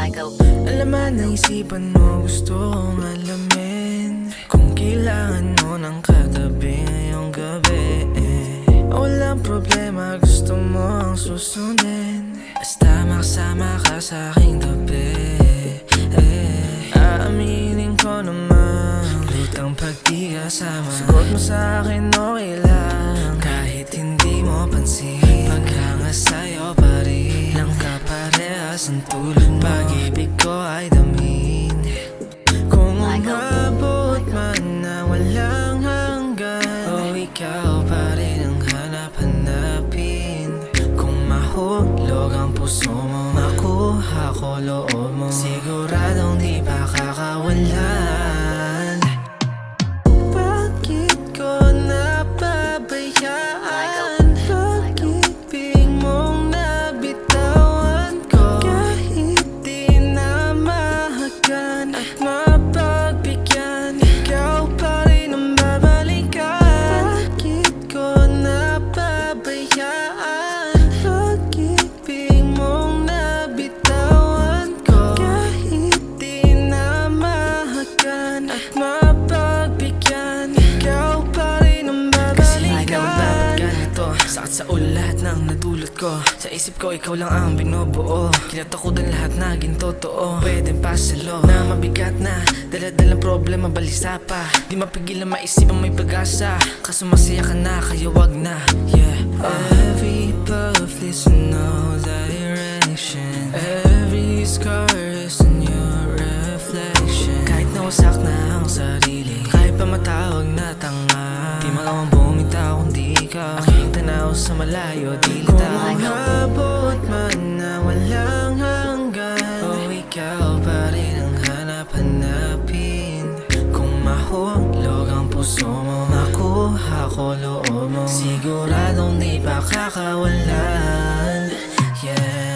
Alaman ng isipan mo, gusto kong alamin kung kailangan mo ng katabi ngayong gabi. Walang problema, gusto mo ang susundin, basta makasama ka sa aking tabi. Aaminin ko naman, lutang pag di kasama. Sagot mo sa akin okay lang, kahit hindi mo pansin. Paghanga sa'yo pa rin, lang kaparehas ang tulad mo. Pag-ibig ko ay damin, kung umabot man na walang hanggan. O ikaw pa rin ang hanap-hanapin. Kung mahulog ang puso mo, makuha ko loob mo, siguradong di pa kakawalan. Bakit ko napabayaan pag-ibig mong nabitawan ko? Kahit di na mahagan at mapagbigyan, ikaw pa rin ang babalikan. Bakit ko napabayaan pag-ibig mong nabitawan ko? Kahit di na mahagan at mapagbigyan, ikaw pa rin ang babalikan. Kasi hindi na magbabagyan ito, sakit sa ulo lahat ng nadulot ko. Sa isip ko ikaw lang ang binubuo, kinatakutan lahat naging totoo. Pwedeng pasalo na mabigat na daladalang problema, balisa pa. Di mapigilan maisip ang may pag-asa, kaso masaya ka na kaya wag na. Yeah, every puff is no direction, every scar is in your reflection. Kahit nawasak na ang sarili, kahit pa matawag na tanga, di magawang bumitaw kundi ikaw. Aking tanaw sa malayo, di litaw. Kung umabot man na walang hanggan, o ikaw pa rin ang hanap-hanapin. Kung mahulog ang puso mo, makuha ko loob mo, siguradong di pa kakawalan. Yeah.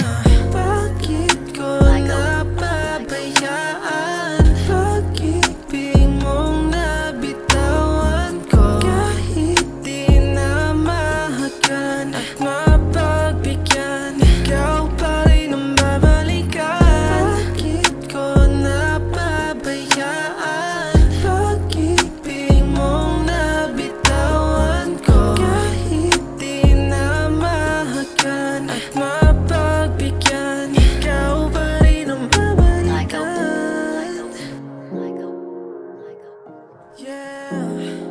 Bakit ko napabayaan pag-ibig mong nabitawan ko? Kahit di na mahagan at mapagbigyan, ikaw pa rin ang babalikan. Bakit ko napabayaan pag-ibig mong nabitawan ko? Kahit di na mahagan at mapagbigyan, ikaw pa rin ang babalikan. Yeah.